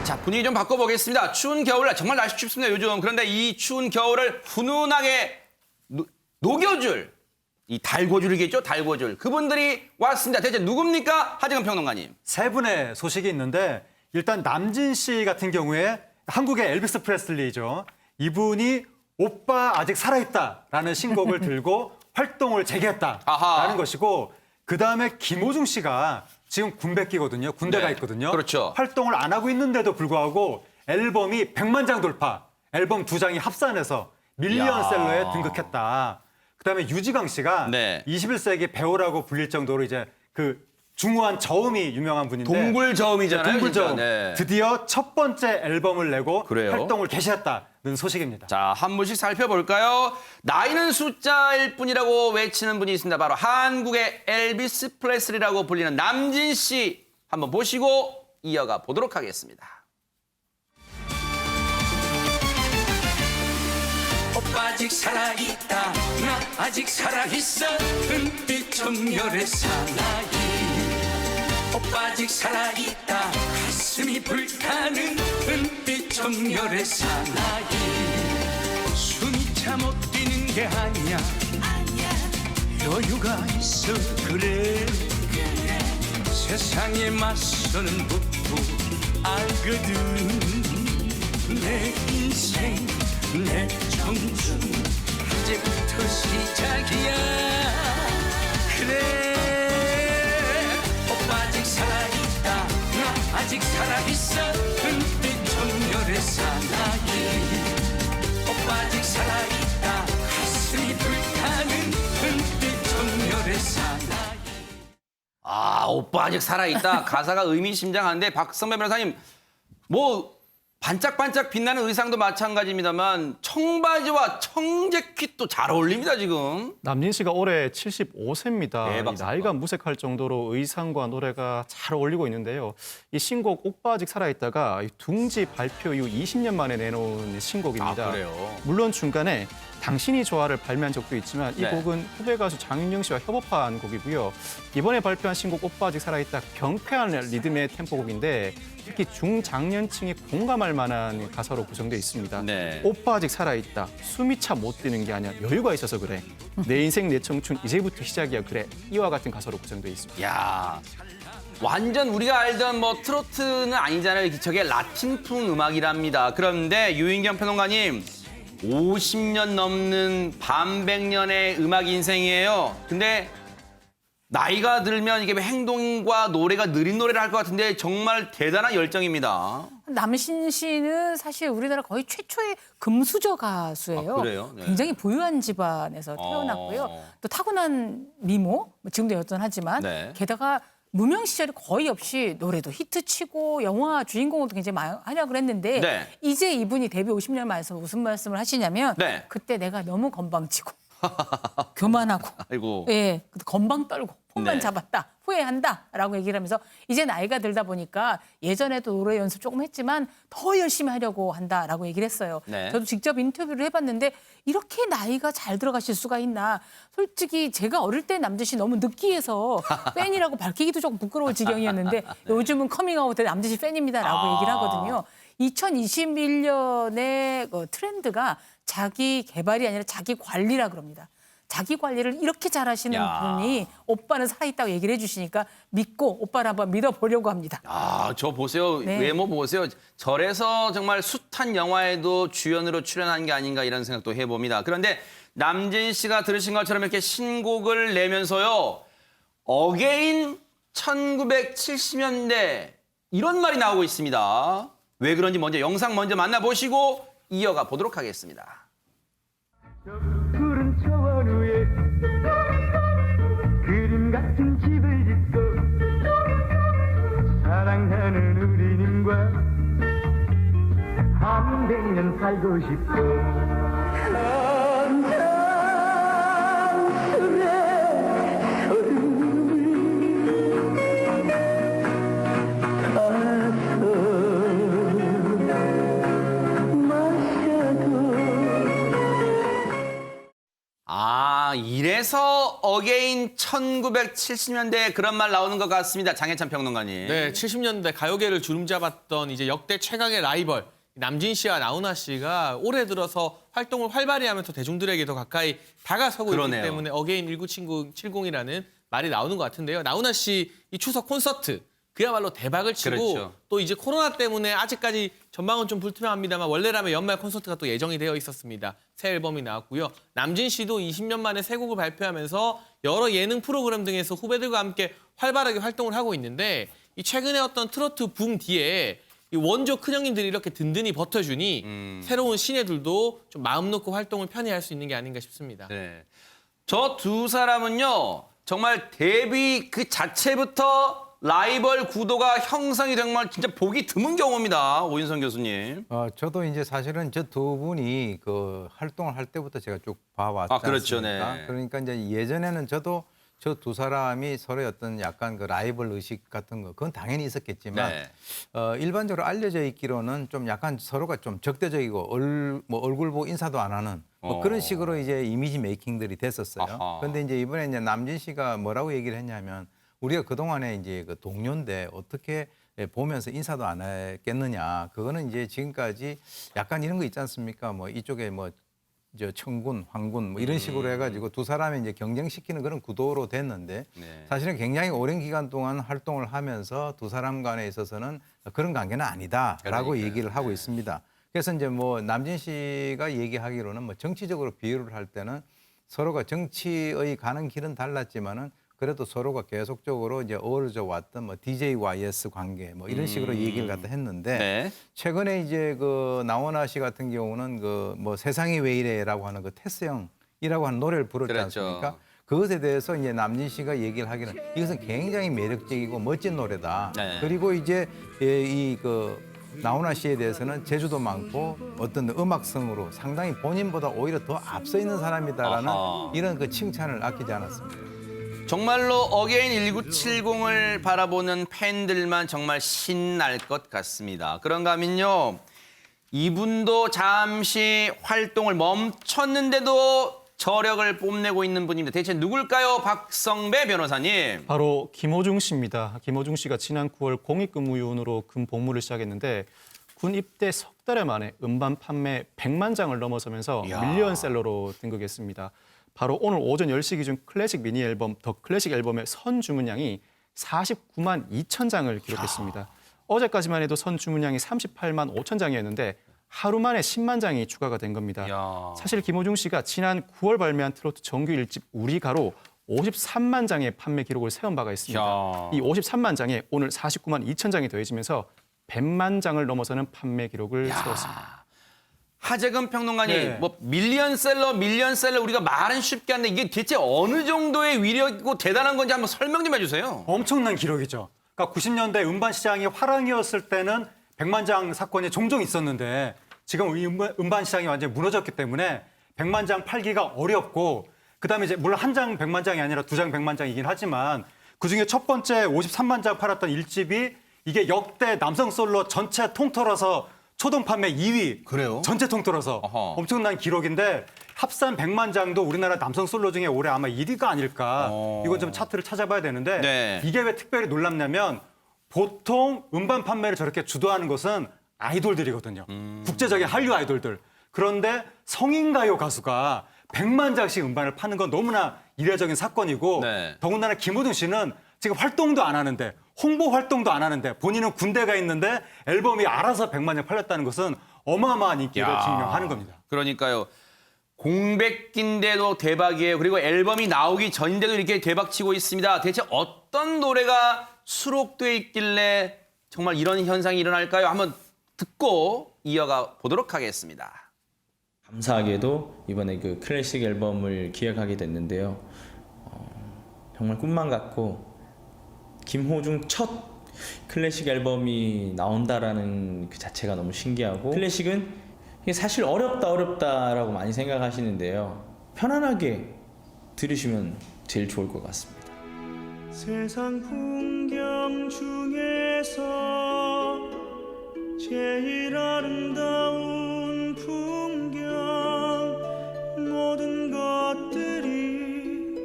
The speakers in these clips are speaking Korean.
자, 분위기 좀 바꿔보겠습니다. 추운 겨울날 정말 날씨 춥습니다, 요즘. 그런데 이 추운 겨울을 훈훈하게 녹여줄 이 달궈줄이겠죠, 달궈줄. 그분들이 왔습니다. 대체 누굽니까? 하재근 평론가님. 세 분의 소식이 있는데 일단 남진 씨 같은 경우에 한국의 엘비스 프레슬리죠. 이분이 오빠 아직 살아있다라는 신곡을 들고 활동을 재개했다라는 아하. 것이고 그다음에 김호중 씨가 지금 군백기거든요. 군대가 네, 있거든요. 그렇죠. 활동을 안 하고 있는데도 불구하고 앨범이 100만 장 돌파. 앨범 2장이 합산해서 밀리언셀러에 등극했다. 그다음에 유지강 씨가 네. 21세기 배우라고 불릴 정도로 이제 그 중후한 저음이 유명한 분인데 동굴저음이잖아요. 동굴저음. 진짜. 네. 드디어 첫 번째 앨범을 내고 그래요? 활동을 개시했다는 소식입니다. 자, 한 분씩 살펴볼까요? 나이는 숫자일 뿐이라고 외치는 분이 있습니다. 바로 한국의 엘비스 프레슬리라고 불리는 남진 씨 한번 보시고 이어가 보도록 하겠습니다. 오빠 아직 살아있다 나 아직 살아있어 은빛 정열의 사나이 오빠 아직 살아있다 가슴이 불타는 은빛 정열의 사나이 숨이 차 못 뛰는 게 아니야 여유가 있어 그래 세상에 맞서는 법도 알거든 내 인생 내 청춘 이제부터 시작이야 그래 오빠 아직 살아있다 나 아직 살아있어 은빛 정열의 사나이 오빠 아직 살아있다 가슴이 불타는 은빛 정열의 사나이 아, 오빠 아직 살아있다. 가사가 의미심장한데 박선배 변호사님 뭐 반짝반짝 빛나는 의상도 마찬가지입니다만 청바지와 청재킷도 잘 어울립니다, 지금. 남진 씨가 올해 75세입니다. 대박 사건. 나이가 무색할 정도로 의상과 노래가 잘 어울리고 있는데요. 이 신곡 오빠 아직 살아있다가 둥지 발표 이후 20년 만에 내놓은 신곡입니다. 아, 그래요? 물론 중간에 당신이 좋아를 발매한 적도 있지만 이 네. 곡은 후배 가수 장윤정 씨와 협업한 곡이고요. 이번에 발표한 신곡 오빠 아직 살아있다 경쾌한 리듬의 템포곡인데 특히 중장년층이 공감할 만한 가사로 구성되어 있습니다. 네. 오빠 아직 살아있다. 숨이 차 못 뛰는 게 아니야. 여유가 있어서 그래. 내 인생 내 청춘 이제부터 시작이야. 그래. 이와 같은 가사로 구성되어 있습니다. 야, 완전 우리가 알던 뭐 트로트는 아니잖아요. 저게 라틴풍 음악이랍니다. 그런데 유인경 평론가님, 50년 넘는 반백년의 음악 인생이에요. 근데 나이가 들면 이게 행동과 노래가 느린 노래를 할 것 같은데 정말 대단한 열정입니다. 남신 씨는 사실 우리나라 거의 최초의 금수저 가수예요. 아, 그래요? 네. 굉장히 부유한 집안에서 태어났고요. 또 타고난 미모, 뭐 지금도 여전하지만 네. 게다가 무명 시절이 거의 없이 노래도 히트치고 영화 주인공도 굉장히 많이 활약을 했는데 네. 이제 이분이 데뷔 50년 만에서 무슨 말씀을 하시냐면 네. 그때 내가 너무 건방지고 교만하고 아이고. 예, 건방 떨고 폰만 네. 잡았다. 후회한다라고 얘기를 하면서 이제 나이가 들다 보니까 예전에도 노래 연습 조금 했지만 더 열심히 하려고 한다라고 얘기를 했어요. 네. 저도 직접 인터뷰를 해봤는데 이렇게 나이가 잘 들어가실 수가 있나. 솔직히 제가 어릴 때 남진 씨 너무 느끼해서 팬이라고 밝히기도 조금 부끄러울 지경이었는데 요즘은 커밍아웃에 남진 씨 팬입니다라고 얘기를 하거든요. 2021년의 그 트렌드가 자기 개발이 아니라 자기 관리라 그럽니다. 자기 관리를 이렇게 잘하시는 야. 분이 오빠는 살아있다고 얘기를 해주시니까 믿고 오빠를 한번 믿어보려고 합니다. 아, 저 보세요. 네. 외모 보세요. 저래서 정말 숱한 영화에도 주연으로 출연한 게 아닌가 이런 생각도 해봅니다. 그런데 남진 씨가 들으신 것처럼 이렇게 신곡을 내면서요. 어게인 1970년대 이런 말이 나오고 있습니다. 왜 그런지 먼저 영상 먼저 만나보시고 이어가 보도록 하겠습니다. 푸른 초원 위에 그림 같은 집을 짓고 사랑하는 우리님과 한 100년 살고 싶어 아, 이래 네서 어게인 1970년대 그런 말 나오는 것 같습니다. 장혜찬 평론가님. 네, 70년대 가요계를 주름잡았던 이제 역대 최강의 라이벌 남진 씨와 나훈아 씨가 올해 들어서 활동을 활발히 하면서 대중들에게 더 가까이 다가서고 그러네요. 있기 때문에 어게인 1970이라는 말이 나오는 것 같은데요. 나훈아 씨 이 추석 콘서트 그야말로 대박을 치고 그렇죠. 또 이제 코로나 때문에 아직까지 전망은 좀 불투명합니다만 원래라면 연말 콘서트가 또 예정이 되어 있었습니다. 새 앨범이 나왔고요. 남진 씨도 20년 만에 새 곡을 발표하면서 여러 예능 프로그램 등에서 후배들과 함께 활발하게 활동을 하고 있는데 이 최근에 어떤 트로트 붐 뒤에 이 원조 큰형님들이 이렇게 든든히 버텨주니 새로운 신예들도 좀 마음 놓고 활동을 편히 할 수 있는 게 아닌가 싶습니다. 네. 저 두 사람은요, 정말 데뷔 그 자체부터 라이벌 구도가 형성이 정말 진짜 보기 드문 경우입니다. 오인성 교수님. 저도 이제 사실은 저 두 분이 그 활동을 할 때부터 제가 쭉 봐왔지 아, 그렇죠. 않습니까? 네. 그러니까 이제 예전에는 저도 저 두 사람이 서로의 어떤 약간 그 라이벌 의식 같은 거 그건 당연히 있었겠지만 네. 일반적으로 알려져 있기로는 좀 약간 서로가 좀 적대적이고 얼굴 보고 인사도 안 하는 뭐 그런 식으로 이제 이미지 메이킹들이 됐었어요. 아하. 그런데 이제 이번에 이제 남진 씨가 뭐라고 얘기를 했냐면 우리가 그동안에 이제 그 동료인데 어떻게 보면서 인사도 안 했겠느냐. 그거는 이제 지금까지 약간 이런 거 있지 않습니까? 뭐 이쪽에 뭐 저 청군, 황군 뭐 이런 식으로 해가지고 두 사람이 이제 경쟁시키는 그런 구도로 됐는데 네. 사실은 굉장히 오랜 기간 동안 활동을 하면서 두 사람 간에 있어서는 그런 관계는 아니다라고 그러니까요. 얘기를 하고 있습니다. 그래서 이제 뭐 남진 씨가 얘기하기로는 뭐 정치적으로 비유를 할 때는 서로가 정치의 가는 길은 달랐지만은 그래도 서로가 계속적으로 이제 어우러져 왔던 뭐 DJYS 관계 뭐 이런 식으로 얘기를 갖다 했는데 네. 최근에 이제 그 나훈아 씨 같은 경우는 그 뭐 세상이 왜 이래라고 하는 그 테스 형이라고 하는 노래를 부르지 그렇죠. 않습니까? 그것에 대해서 이제 남진 씨가 얘기를 하기는 이것은 굉장히 매력적이고 멋진 노래다. 네. 그리고 이제 이 그 나훈아 씨에 대해서는 재주도 많고 어떤 음악성으로 상당히 본인보다 오히려 더 앞서 있는 사람이다라는 아하. 이런 그 칭찬을 아끼지 않았습니다. 정말로 어게인 1970을 바라보는 팬들만 정말 신날 것 같습니다. 그런가 하면요, 이분도 잠시 활동을 멈췄는데도 저력을 뽐내고 있는 분입니다. 대체 누굴까요? 박성배 변호사님. 바로 김호중 씨입니다. 김호중 씨가 지난 9월 공익근무요원으로 군 복무를 시작했는데 군 입대 석 달 만에 음반 판매 100만 장을 넘어서면서 이야. 밀리언셀러로 등극했습니다. 바로 오늘 오전 10시 기준 클래식 미니 앨범 더 클래식 앨범의 선 주문량이 49만 2천 장을 기록했습니다. 어제까지만 해도 선 주문량이 38만 5천 장이었는데 하루 만에 10만 장이 추가가 된 겁니다. 이야. 사실 김호중 씨가 지난 9월 발매한 트로트 정규 1집 우리가로 53만 장의 판매 기록을 세운 바가 있습니다. 이야. 이 53만 장에 오늘 49만 2천 장이 더해지면서 100만 장을 넘어서는 판매 기록을 세웠습니다. 하재근 평론가님, 네. 뭐 밀리언셀러 우리가 말은 쉽게 하는데 이게 대체 어느 정도의 위력이고 대단한 건지 한번 설명 좀 해주세요. 엄청난 기록이죠. 그러니까 90년대 음반 시장이 화랑이었을 때는 100만 장 사건이 종종 있었는데 지금 음반 시장이 완전히 무너졌기 때문에 100만 장 팔기가 어렵고 그다음에 이제 물론 한 장 100만 장이 아니라 두 장 100만 장이긴 하지만 그중에 첫 번째 53만 장 팔았던 1집이 이게 역대 남성 솔로 전체 통틀어서 초동 판매 2위. 그래요? 전체 통틀어서 어허. 엄청난 기록인데 합산 100만 장도 우리나라 남성 솔로 중에 올해 아마 1위가 아닐까. 이건 좀 차트를 찾아봐야 되는데 네. 이게 왜 특별히 놀랍냐면 보통 음반 판매를 저렇게 주도하는 것은 아이돌들이거든요. 국제적인 한류 아이돌들. 그런데 성인 가요 가수가 100만 장씩 음반을 파는 건 너무나 이례적인 사건이고 네. 더군다나 김호중 씨는 지금 활동도 안 하는데 홍보 활동도 안 하는데 본인은 군대가 있는데 앨범이 알아서 100만 장 팔렸다는 것은 어마어마한 인기를 야. 증명하는 겁니다. 그러니까요. 공백기인데도 대박이에요. 그리고 앨범이 나오기 전인데도 이렇게 대박치고 있습니다. 대체 어떤 노래가 수록돼 있길래 정말 이런 현상이 일어날까요? 한번 듣고 이어가 보도록 하겠습니다. 감사하게도 이번에 그 클래식 앨범을 기획하게 됐는데요. 정말 꿈만 같고 김호중 첫 클래식 앨범이 나온다라는 그 자체가 너무 신기하고 클래식은 이게 사실 어렵다라고 많이 생각하시는데요. 편안하게 들으시면 제일 좋을 것 같습니다. 세상 풍경 중에서 제일 아름다운 풍경 모든 것들이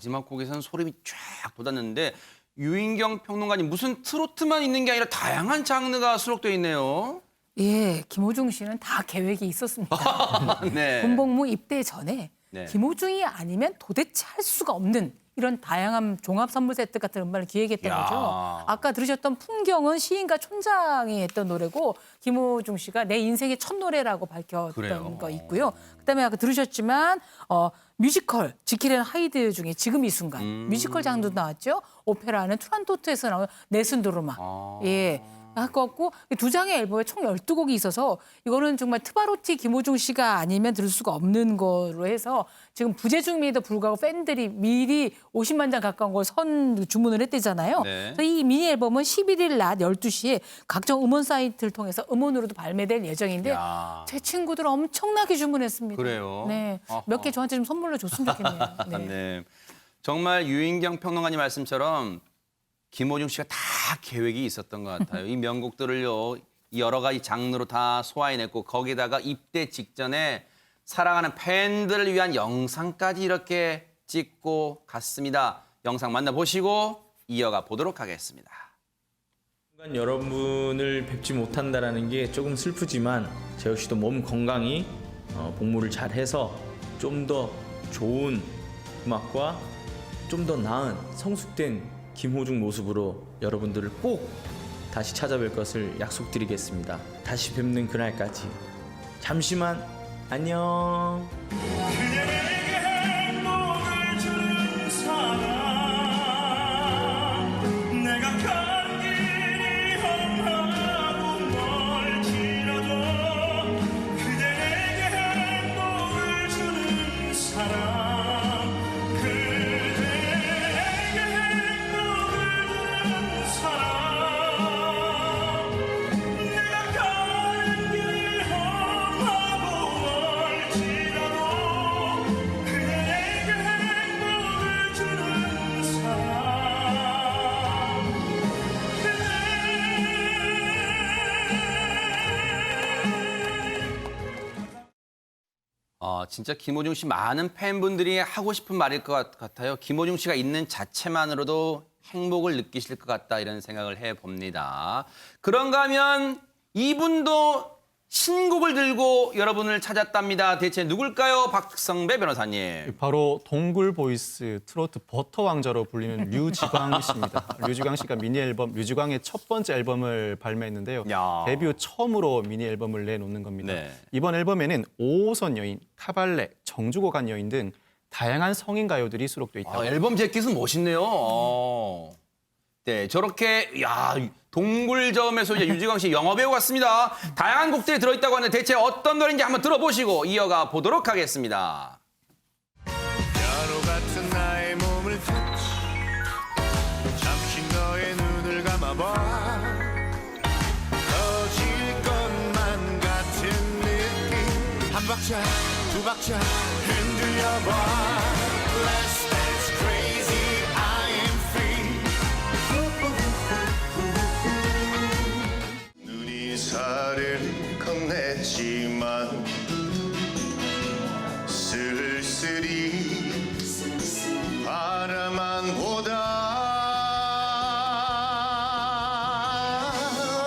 마지막 곡에서는 소름이 쫙 돋았는데 유인경 평론가님 무슨 트로트만 있는 게 아니라 다양한 장르가 수록되어 있네요. 예, 김호중 씨는 다 계획이 있었습니다. 네. 군복무 입대 전에 네. 김호중이 아니면 도대체 할 수가 없는 이런 다양한 종합 선물 세트 같은 음반을 기획했던 야. 거죠. 아까 들으셨던 풍경은 시인과 촌장이 했던 노래고 김호중 씨가 내 인생의 첫 노래라고 밝혔던 그래요. 거 있고요. 그다음에 아까 들으셨지만 뮤지컬 지킬 앤 하이드 중에 지금 이 순간 뮤지컬 장르도 나왔죠. 오페라는 투란토트에서 나온 네순도르마. 예. 할 것 같고 두 장의 앨범에 총 12곡이 있어서 이거는 정말 트바로티 김호중 씨가 아니면 들을 수가 없는 거로 해서 지금 부재 중임에도 불구하고 팬들이 미리 50만 장 가까운 걸 주문을 했대잖아요. 네. 그래서 이 미니 앨범은 11일 낮 12시에 각종 음원 사이트를 통해서 음원으로도 발매될 예정인데 야. 제 친구들 엄청나게 주문했습니다. 그래요? 네. 아하. 몇 개 저한테 좀 선물로 줬으면 좋겠네요. 네. 네. 정말 유인경 평론가님 말씀처럼 김호중 씨가 다 계획이 있었던 것 같아요. 이 명곡들을요, 여러 가지 장르로 다 소화해냈고 거기다가 입대 직전에 사랑하는 팬들을 위한 영상까지 이렇게 찍고 갔습니다. 영상 만나보시고 이어가 보도록 하겠습니다. 순간 여러분을 뵙지 못한다라는 게 조금 슬프지만 저 역시도 몸 건강히 복무를 잘해서 좀 더 좋은 음악과 좀 더 나은 성숙된 김호중 모습으로 여러분들을 꼭 다시 찾아뵐 것을 약속드리겠습니다. 다시 뵙는 그날까지 잠시만 안녕. 그대에게 행복을 주는 사람 내가 간 길이 험하고 멀지라도 그대에게 행복을 주는 사람 그대에게 행복을 주는 사람 내가 간 길이 험하고 멀지라도 그대에게 행복을 주는 사람 진짜 김호중 씨 많은 팬분들이 하고 싶은 말일 것 같아요. 김호중 씨가 있는 자체만으로도 행복을 느끼실 것 같다 이런 생각을 해봅니다. 그런가 하면 이분도 신곡을 들고 여러분을 찾았답니다. 대체 누굴까요? 박성배 변호사님. 바로 동굴 보이스 트로트 버터 왕자로 불리는 류지광 씨입니다. 류지광 씨가 미니 앨범 류지광의 첫 번째 앨범을 발매했는데요. 야. 데뷔 후 처음으로 미니 앨범을 내놓는 겁니다. 네. 이번 앨범에는 5호선 여인, 카발레, 정주고 간 여인 등 다양한 성인 가요들이 수록돼 있다고. 앨범 재킷은 멋있네요. 네, 저렇게 동굴점에서 이제 유지광 씨 영화배우 같습니다. 다양한 곡들이 들어있다고 하는데 대체 어떤 노래인지 한번 들어보시고 이어가 보도록 하겠습니다. 야로 같은 나의 몸을 touch 잠시 너의 눈을 감아봐 터질 것만 같은 느낌 한 박자 두 박자 흔들려봐 Let's dance crazy I am free 눈이 살을 건넸지만 쓸쓸히 바라만 보다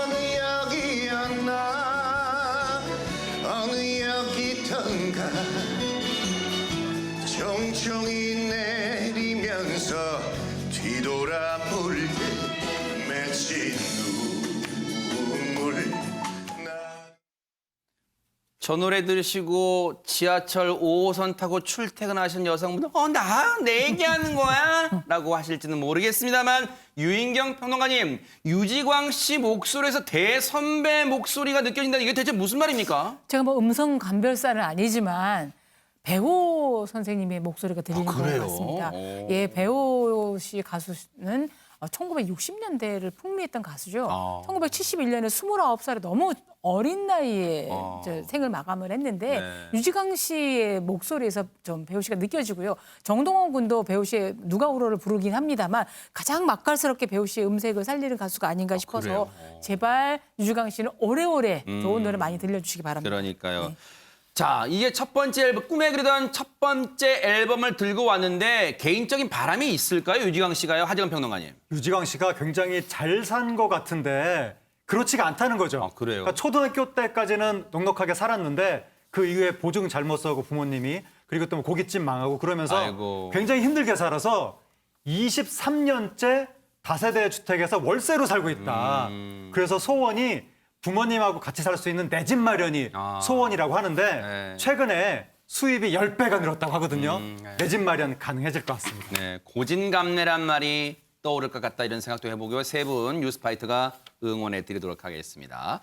어느 역이었나 어느 역이던가 정청이 내리면서 뒤돌아볼 때 맺힌 눈물 저 노래 들으시고 지하철 5호선 타고 출퇴근하신 여성분들 나 내 얘기하는 거야? 라고 하실지는 모르겠습니다만 유인경 평론가님, 유지광 씨 목소리에서 대선배 목소리가 느껴진다. 이게 대체 무슨 말입니까? 제가 뭐 음성 감별사는 아니지만 배우 선생님의 목소리가 들리는 것 그래요? 같습니다. 오. 예, 배우 씨 가수는 1960년대를 풍미했던 가수죠. 1971년에 29살에 너무 어린 나이에 생을 마감을 했는데 네. 유지광 씨의 목소리에서 좀 배우 씨가 느껴지고요. 정동원 군도 배우 씨의 누가 울어를 부르긴 합니다만 가장 맛깔스럽게 배우 씨의 음색을 살리는 가수가 아닌가 싶어서 그래요? 제발 유지광 씨는 오래오래 좋은 노래 많이 들려주시기 바랍니다. 그러니까요. 네. 자, 이게 첫 번째 앨범, 꿈에 그리던 첫 번째 앨범을 들고 왔는데 개인적인 바람이 있을까요? 유지강 씨가요? 하재근 평론가님. 유지광 씨가 굉장히 잘 산 것 같은데 그렇지가 않다는 거죠. 아, 그래요? 그러니까 초등학교 때까지는 넉넉하게 살았는데 그 이후에 보증 잘못 서고 부모님이 그리고 또 고깃집 망하고 그러면서 아이고. 굉장히 힘들게 살아서 23년째 다세대 주택에서 월세로 살고 있다. 그래서 소원이 부모님하고 같이 살 수 있는 내 집 마련이 아. 소원이라고 하는데 네. 최근에 수입이 10배가 늘었다고 하거든요. 네. 내 집 마련 가능해질 것 같습니다. 네, 고진감래란 말이 떠오를 것 같다 이런 생각도 해보고요. 세 분 뉴스파이터가 응원해 드리도록 하겠습니다.